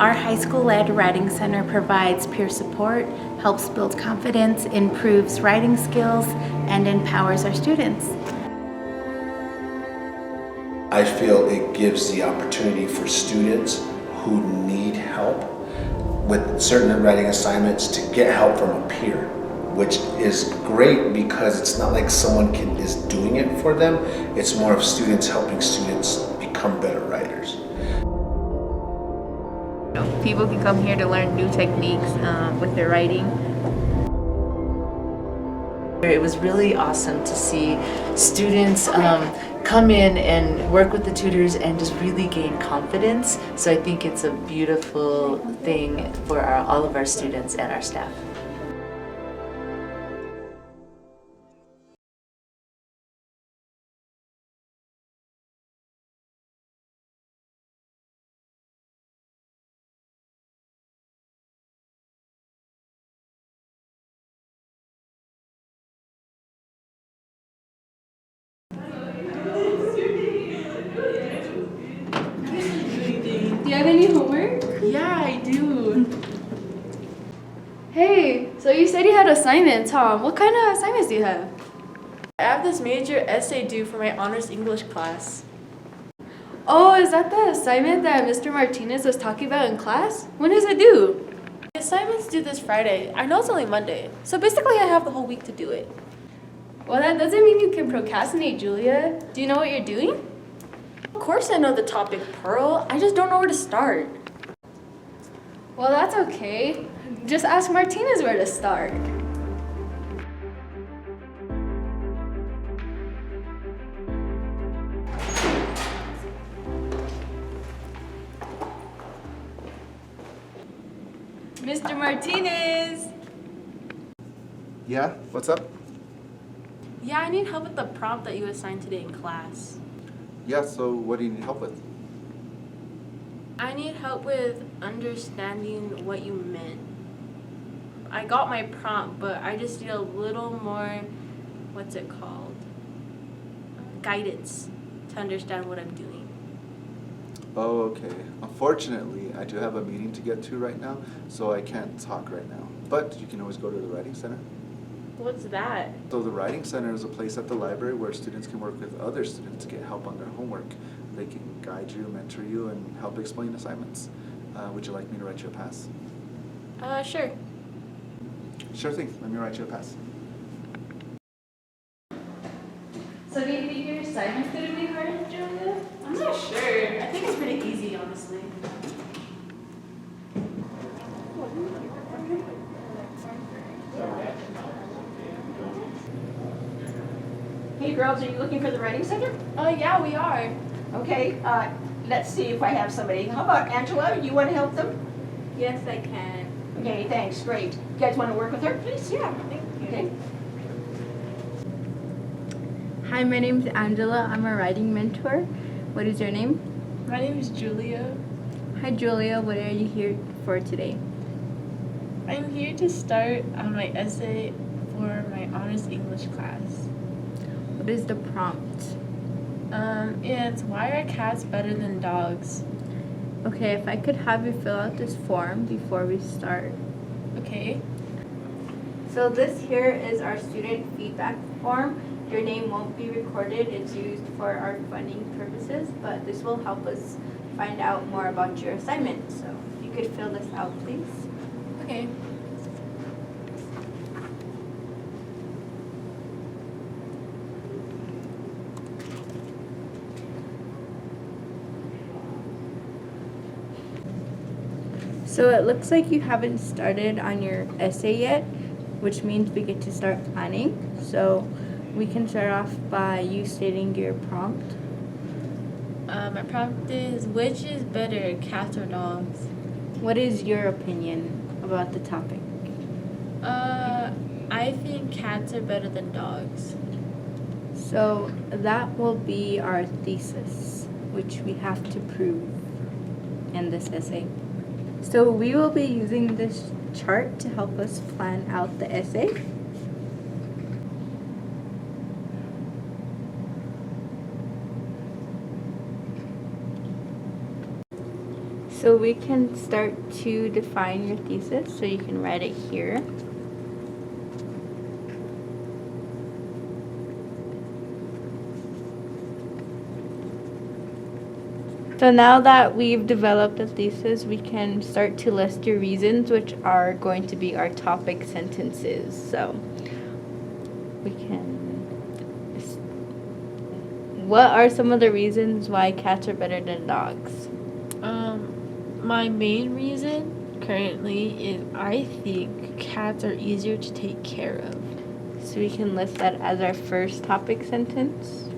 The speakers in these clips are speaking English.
Our high school-led writing center provides peer support, helps build confidence, improves writing skills, and empowers our students. I feel it gives the opportunity for students who need help with certain writing assignments to get help from a peer, which is great because it's not like someone is doing it for them. It's more of students helping students become better writers. People can come here to learn new techniques with their writing. It was really awesome to see students come in and work with the tutors and just really gain confidence. So I think it's a beautiful thing for all of our students and our staff. Do you have any homework? Yeah, I do. Hey, so you said you had assignments, huh? What kind of assignments do you have? I have this major essay due for my honors English class. Oh, is that the assignment that Mr. Martinez was talking about in class? When is it due? The assignment's due this Friday. I know it's only Monday, so basically I have the whole week to do it. Well, that doesn't mean you can procrastinate, Julia. Do you know what you're doing? Of course I know the topic, Pearl. I just don't know where to start. Well, that's okay. Just ask Martinez where to start. Mr. Martinez! Yeah, what's up? Yeah, I need help with the prompt that you assigned today in class. Yeah, so what do you need help with? I need help with understanding what you meant. I got my prompt, but I just need a little more, what's it called? Guidance to understand what I'm doing. Oh, okay. Unfortunately, I do have a meeting to get to right now, so I can't talk right now. But you can always go to the Writing Center. What's that? So the Writing Center is a place at the library where students can work with other students to get help on their homework. They can guide you, mentor you, and help explain assignments. Would you like me to write you a pass? Sure. Sure thing. Let me write you a pass. So do you think your assignment's gonna be hard, Julia? I'm not sure. I think it's pretty easy, honestly. Hey girls, are you looking for the Writing Center? Yeah, we are. Okay, let's see if I have somebody. How about Angela? You want to help them? Yes, I can. Okay, thanks, great. You guys want to work with her, please? Yeah, thank you. Okay. Hi, my name is Angela. I'm a writing mentor. What is your name? My name is Julia. Hi, Julia. What are you here for today? I'm here to start on my essay for my honors English class. What is the prompt? It's why are cats better than dogs? Okay, if I could have you fill out this form before we start. Okay. So this here is our student feedback form. Your name won't be recorded. It's used for our funding purposes, but this will help us find out more about your assignment. So if you could fill this out, please. Okay. So it looks like you haven't started on your essay yet, which means we get to start planning. So we can start off by you stating your prompt. My prompt is, which is better, cats or dogs? What is your opinion about the topic? I think cats are better than dogs. So that will be our thesis, which we have to prove in this essay. So we will be using this chart to help us plan out the essay. So we can start to define your thesis, so you can write it here. So now that we've developed a thesis, we can start to list your reasons, which are going to be our topic sentences. So we can. What are some of the reasons why cats are better than dogs? My main reason currently is I think cats are easier to take care of. So we can list that as our first topic sentence.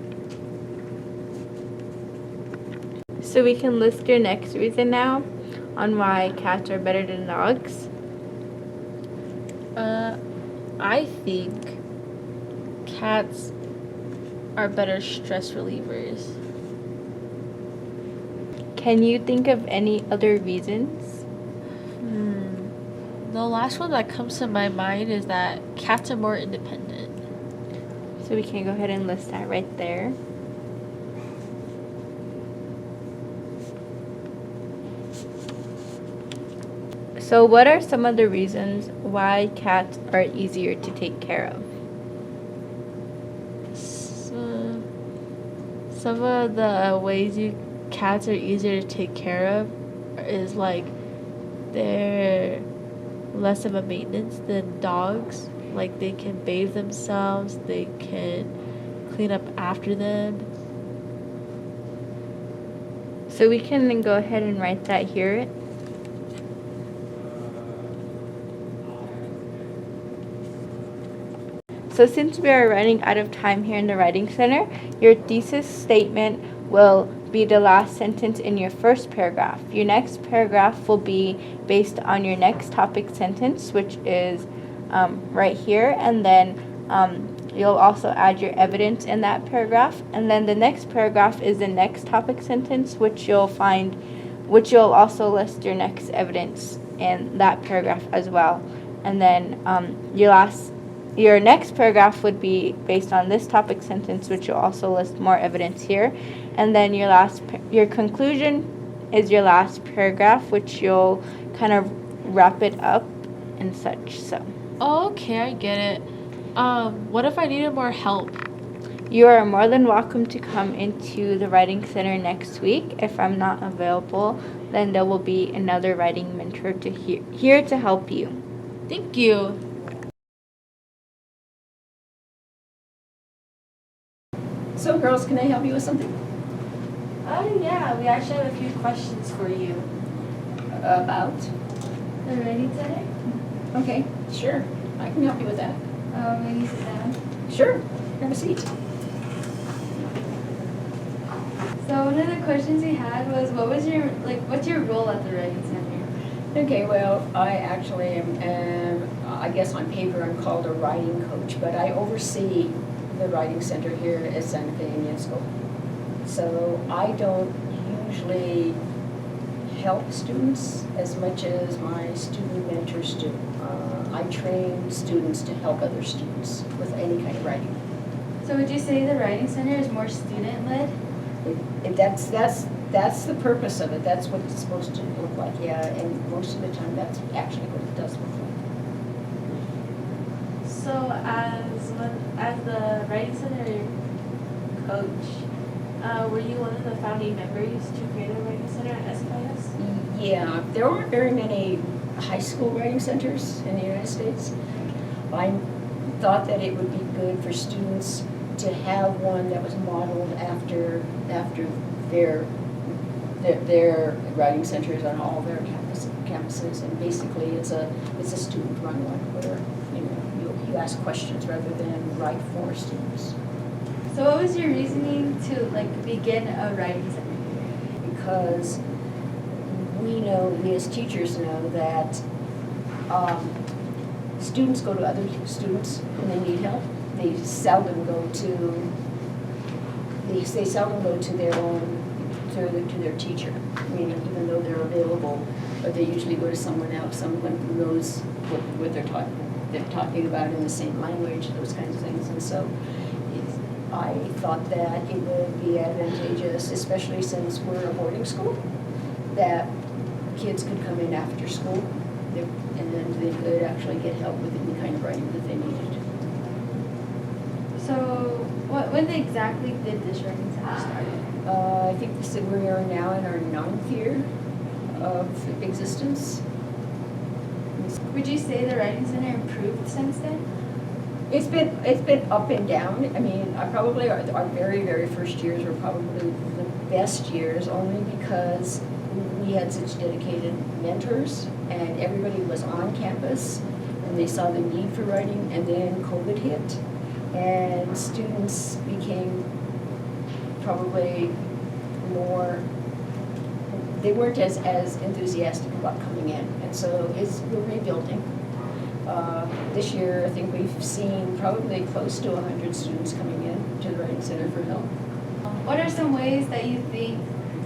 So we can list your next reason now on why cats are better than dogs. I think cats are better stress relievers. Can you think of any other reasons? The last one that comes to my mind is that cats are more independent. So we can go ahead and list that right there. So what are some of the reasons why cats are easier to take care of? Some of the ways cats are easier to take care of is like they're less of a maintenance than dogs. Like they can bathe themselves, they can clean up after them. So we can then go ahead and write that here. So since we are running out of time here in the Writing Center, your thesis statement will be the last sentence in your first paragraph. Your next paragraph will be based on your next topic sentence, which is right here, and then you'll also add your evidence in that paragraph. And then the next paragraph is the next topic sentence, which you'll also list your next evidence in that paragraph as well. And then your next paragraph would be based on this topic sentence, which you'll also list more evidence here. And then your conclusion is your last paragraph, which you'll kind of wrap it up and such. So. Okay, I get it. What if I needed more help? You are more than welcome to come into the Writing Center next week. If I'm not available, then there will be another writing mentor here to help you. Thank you. So girls, can I help you with something? Yeah, we actually have a few questions for you. About? The Writing Center? Okay, sure. I can help you with that. Maybe sit down. Sure. Have a seat. So one of the questions we had was, what's your role at the Writing Center? Okay, well, I actually am, I guess on paper I'm called a writing coach, but I oversee the Writing Center here at Santa Fe Union School. So I don't usually help students as much as my student mentors do. I train students to help other students with any kind of writing. So would you say the Writing Center is more student-led? That's the purpose of it. That's what it's supposed to look like, yeah. And most of the time, that's actually what it does look like. So as the Writing Center coach, were you one of the founding members to create a Writing Center at SFIS? Yeah, there aren't very many high school writing centers in the United States. I thought that it would be good for students to have one that was modeled after their writing centers on all their campuses, and basically it's a student-run one where you ask questions rather than write for students. So what was your reasoning to begin a Writing Center? Because we as teachers know that students go to other students when they need help. They seldom go to their teacher. I mean, even though they're available, but they usually go to someone else, someone who knows what they're talking about in the same language, those kinds of things. And so I thought that it would be advantageous, especially since we're a boarding school, that kids could come in after school, and they could actually get help with any kind of writing that they needed. So, when exactly did this writing center start? I think we are now in our 9th year of existence. Would you say the writing center improved since then? It's been up and down. I mean, probably our very, very first years were probably the best years, only because we had such dedicated mentors and everybody was on campus and they saw the need for writing, and then COVID hit and students became probably more, they weren't as enthusiastic about coming in, and so we're rebuilding. This year, I think we've seen probably close to 100 students coming in to the Writing Center for help. What are some ways that you think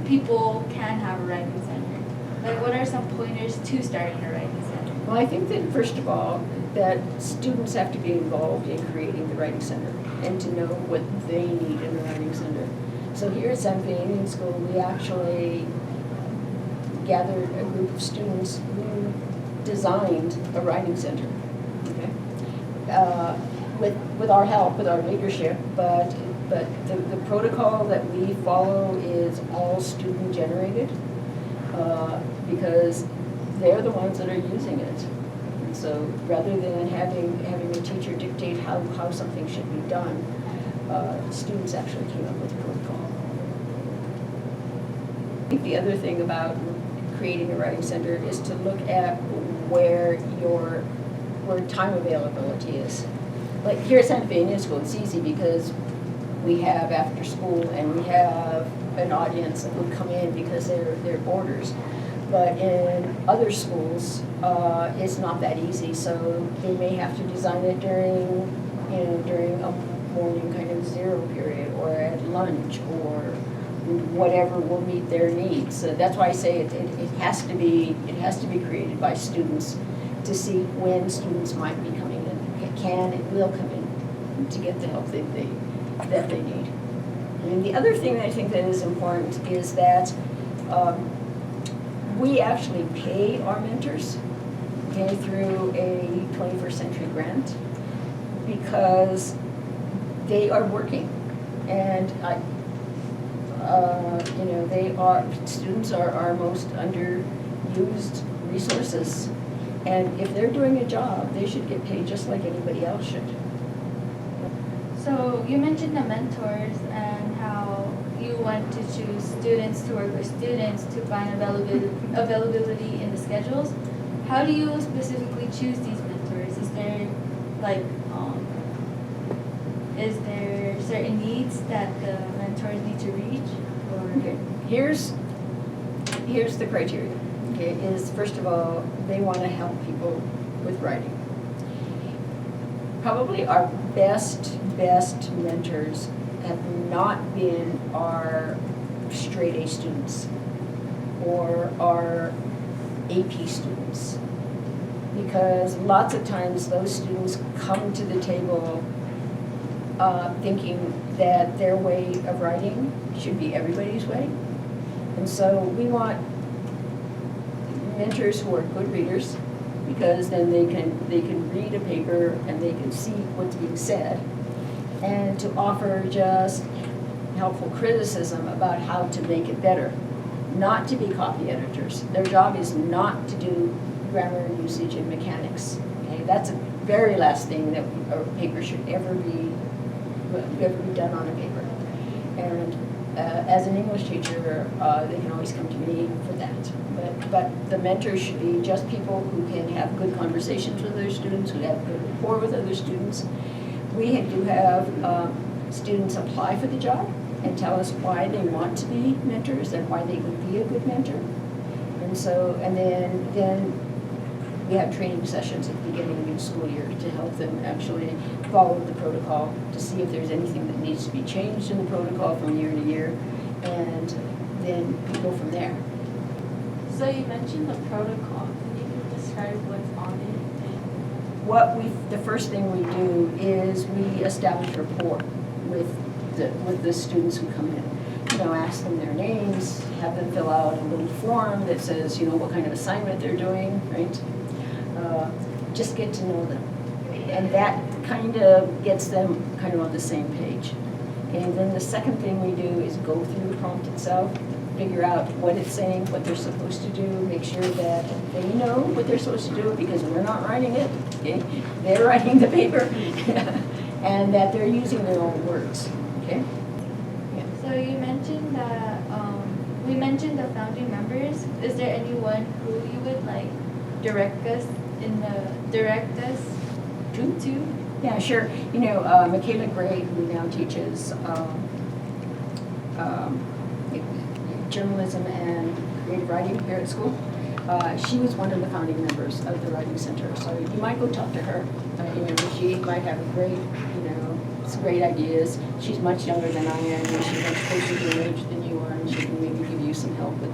people can have a writing center? Like, what are some pointers to starting a writing center? Well, I think that first of all, that students have to be involved in creating the Writing Center and to know what they need in the Writing Center. So here at Santa Fe Indian School, we actually gathered a group of students who designed a writing center, okay? With our help, with our leadership, but the protocol that we follow is all student generated, because they're the ones that are using it. And so rather than having a teacher dictate how something should be done, students actually came up with a protocol. I think the other thing about creating a writing center is to look at where time availability is. Like here at Santa Fe Indian School, it's easy because we have after school and we have an audience that would come in because they're boarders. But in other schools, it's not that easy. So they may have to design it during a morning kind of zero period or at lunch or whatever will meet their needs. So that's why I say it has to be created by students to see when students might be coming in, can and will come in to get the help that they need. And the other thing that I think that is important is that we actually pay our mentors, okay, through a 21st Century grant because they are working, and students are our most underused resources, and if they're doing a job, they should get paid just like anybody else should. So you mentioned the mentors and how you want to choose students to work with students to find availability in the schedules. How do you specifically choose these mentors? Is there is there certain needs that the mentors need to reach? Or Okay. Here's the criteria. Okay, is first of all, they want to help people with writing. Probably our best mentors have not been our straight A students or our AP students, because lots of times those students come to the table thinking that their way of writing should be everybody's way. And so we want mentors who are good readers, because then they can read a paper and they can see what's being said, and to offer just helpful criticism about how to make it better. Not to be copy editors. Their job is not to do grammar and usage and mechanics. Okay, that's the very last thing that a paper should ever be done on a paper. And as an English teacher, they can always come to me for that. But the mentors should be just people who can have good conversations with other students, who have good rapport with other students. We do have students apply for the job and tell us why they want to be mentors and why they would be a good mentor. And so, and then we have training sessions at the beginning of each school year to help them actually follow the protocol, to see if there's anything that needs to be changed in the protocol from year to year, and then we go from there. So you mentioned the protocol. Can you describe what's on it? The first thing we do is we establish rapport with the students who come in. ask them their names, have them fill out a little form that says, what kind of assignment they're doing, right? Just get to know them. And that kind of gets them kind of on the same page. And then the second thing we do is go through the prompt itself, figure out what it's saying, what they're supposed to do, make sure that they know what they're supposed to do because we're not writing it, okay? They're writing the paper, and that they're using their own words, okay? So you mentioned that, we mentioned the founding members. Is there anyone who you would like direct us to? Yeah, sure. Michaela Gray, who now teaches journalism and creative writing here at school, she was one of the founding members of the Writing Center. So you might go talk to her. She might have some great ideas. She's much younger than I am, and she's much closer to your age than you are, and she can maybe give you some help with,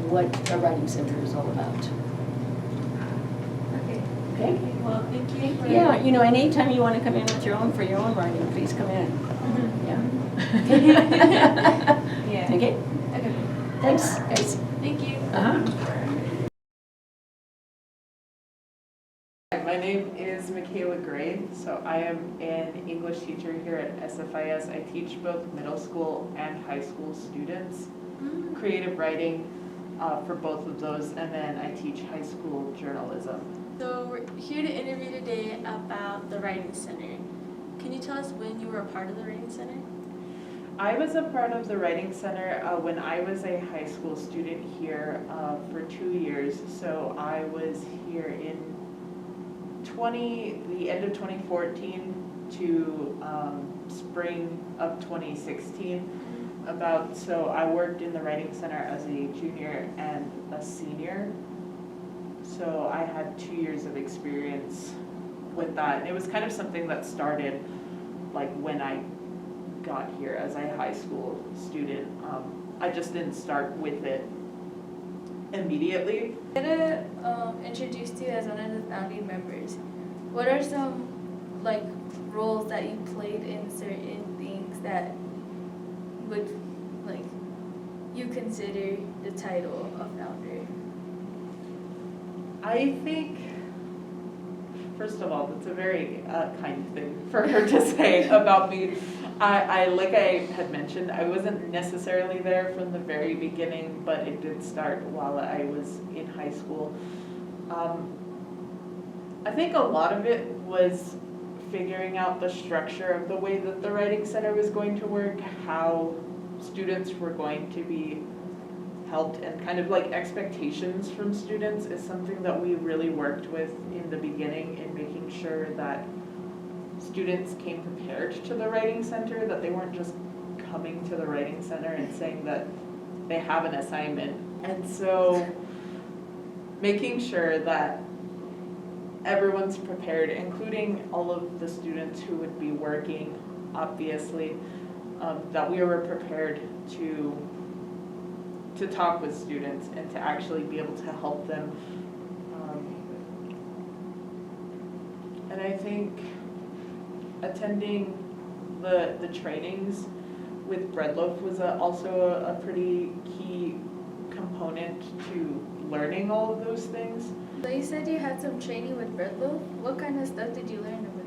what a Writing Center is all about. Okay? Well, thank you for. Yeah, and anytime you want to come in with your own writing, please come in. Yeah. Yeah. Okay? Okay. Thanks, guys. Thank you. My name is Michaela Gray, so I am an English teacher here at SFIS. I teach both middle school and high school students creative writing for both of those, and then I teach high school journalism. So we're here to interview today about the Writing Center. Can you tell us when you were a part of the Writing Center? I was a part of the Writing Center when I was a high school student here for 2 years. So I was here in the end of 2014 to spring of 2016. So I worked in the Writing Center as a junior and a senior. So I had 2 years of experience with that. And it was kind of something that started like when I got here as a high school student. I just didn't start with it immediately. I'm gonna introduce you as one of the founding members. What are some roles that you played in certain things that would you consider the title of founder? I think, first of all, that's a very kind thing for her to say about me. Like I had mentioned, I wasn't necessarily there from the very beginning, but it did start while I was in high school. I think a lot of it was figuring out the structure of the way that the Writing Center was going to work, how students were going to be helped, and kind of expectations from students is something that we really worked with in the beginning, in making sure that students came prepared to the Writing Center, that they weren't just coming to the Writing Center and saying that they have an assignment. And so making sure that everyone's prepared, including all of the students who would be working, obviously, that we were prepared to talk with students and to actually be able to help them. And I think attending the trainings with Loaf was also a pretty key component to learning all of those things. So you said you had some training with Loaf. What kind of stuff did you learn over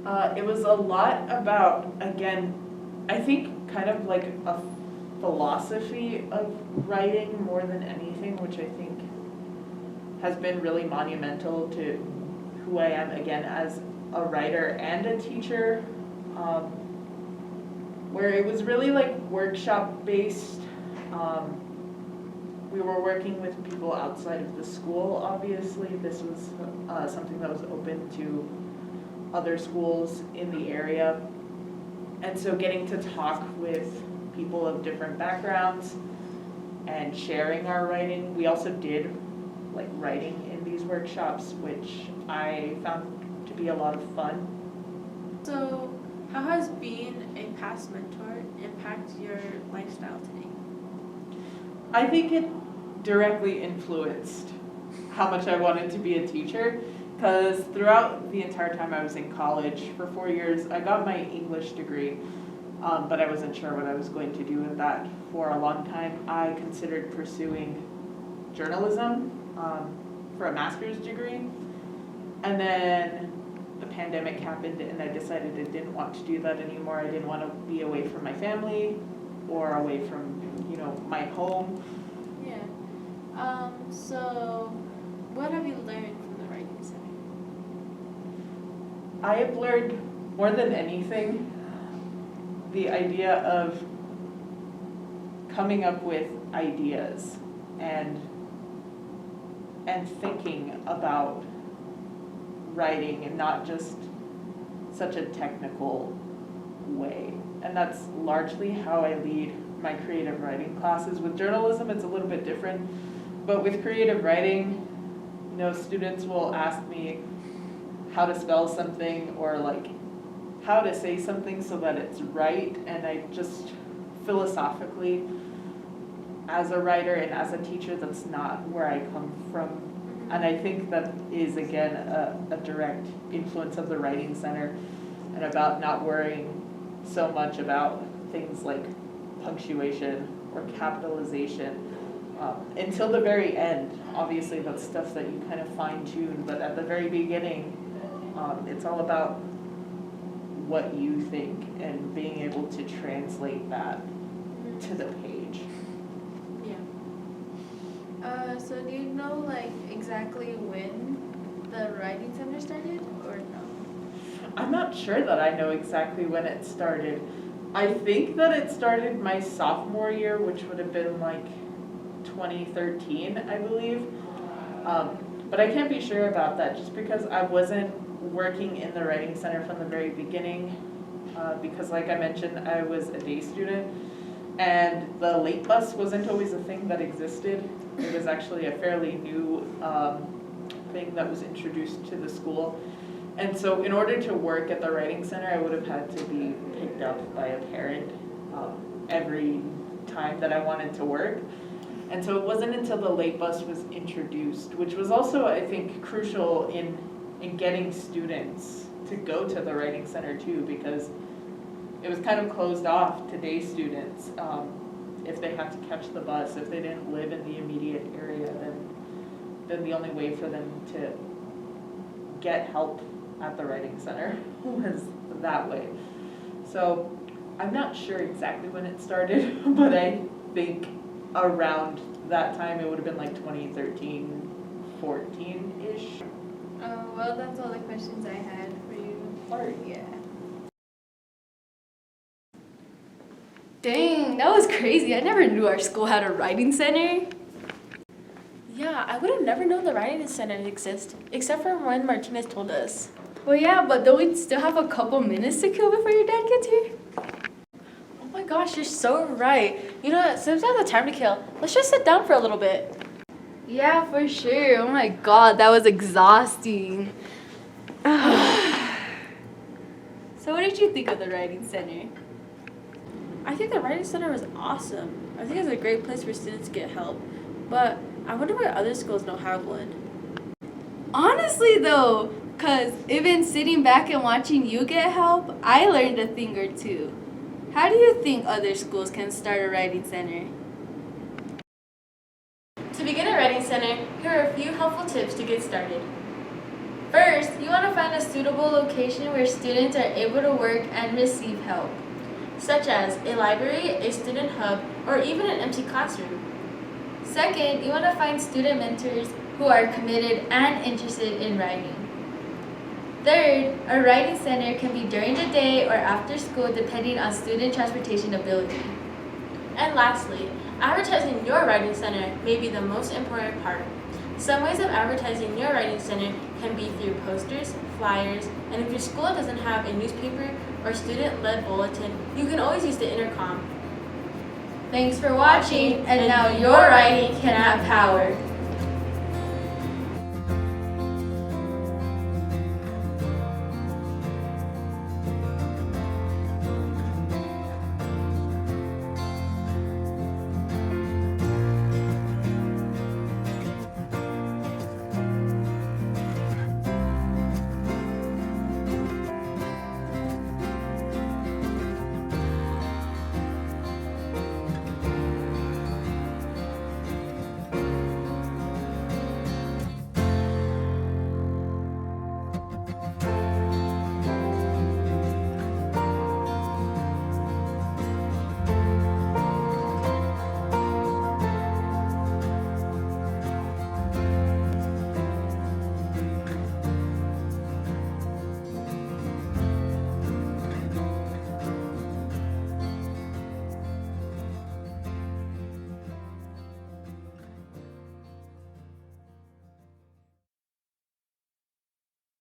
there? It was a lot about, again, I think kind of like a philosophy of writing more than anything, which I think has been really monumental to who I am, again, as a writer and a teacher, where it was really workshop based. We were working with people outside of the school, obviously. This was something that was open to other schools in the area. And so getting to talk with people of different backgrounds and sharing our writing. We also did writing in these workshops, which I found to be a lot of fun. So how has being a past mentor impacted your lifestyle today? I think it directly influenced how much I wanted to be a teacher, because throughout the entire time I was in college for 4 years, I got my English degree. but I wasn't sure what I was going to do with that for a long time. I considered pursuing journalism for a master's degree, and then the pandemic happened and I decided I didn't want to do that anymore. I didn't want to be away from my family or away from, you know, my home. Yeah. So what have you learned from the Writing Center? I have learned more than anything the idea of coming up with ideas and thinking about writing and not just such a technical way. And that's largely how I lead my creative writing classes. With journalism, it's a little bit different, but with creative writing, you know, students will ask me how to spell something or like how to say something so that it's right, and I just philosophically, as a writer and as a teacher, that's not where I come from. And I think that is, again, a direct influence of the Writing Center and about not worrying so much about things like punctuation or capitalization until the very end. Obviously, that's stuff that you kind of fine-tune, but at the very beginning, it's all about what you think and being able to translate that to the page. Yeah. So do you know like exactly when the Writing Center started or no? I'm not sure that I know exactly when it started. I think that it started my sophomore year, which would have been like 2013, I believe. But I can't be sure about that just because I wasn't working in the Writing Center from the very beginning because like I mentioned, I was a day student and the late bus wasn't always a thing that existed. It was actually a fairly new thing that was introduced to the school. And so in order to work at the Writing Center, I would have had to be picked up by a parent every time that I wanted to work. And so it wasn't until the late bus was introduced, which was also, I think, crucial in getting students to go to the Writing Center too, because it was kind of closed off to day students. If they had to catch the bus, if they didn't live in the immediate area, then the only way for them to get help at the Writing Center was that way. So I'm not sure exactly when it started, but I think around that time it would have been like 2013, 14-ish. Well, that's all the questions I had for you. Sorry. Yeah. Dang, that was crazy. I never knew our school had a writing center. Yeah, I would have never known the Writing Center exists, except for when Martinez told us. Well, yeah, but don't we still have a couple minutes to kill before your dad gets here? Oh my gosh, you're so right. You know what, since we have the time to kill, let's just sit down for a little bit. Yeah, for sure. Oh my god, that was exhausting. So what did you think of the writing center? I think the Writing Center was awesome. I think it's a great place for students to get help. But I wonder why other schools don't have one. Honestly though, cause even sitting back and watching you get help, I learned a thing or two. How do you think other schools can start a writing center? To begin a Writing Center, here are a few helpful tips to get started. First, you want to find a suitable location where students are able to work and receive help, such as a library, a student hub, or even an empty classroom. Second, you want to find student mentors who are committed and interested in writing. Third, a writing center can be during the day or after school depending on student transportation ability. And lastly, advertising your writing center may be the most important part. Some ways of advertising your writing center can be through posters, flyers, and if your school doesn't have a newspaper or student-led bulletin, you can always use the intercom. Thanks for watching, and now your writing can have power.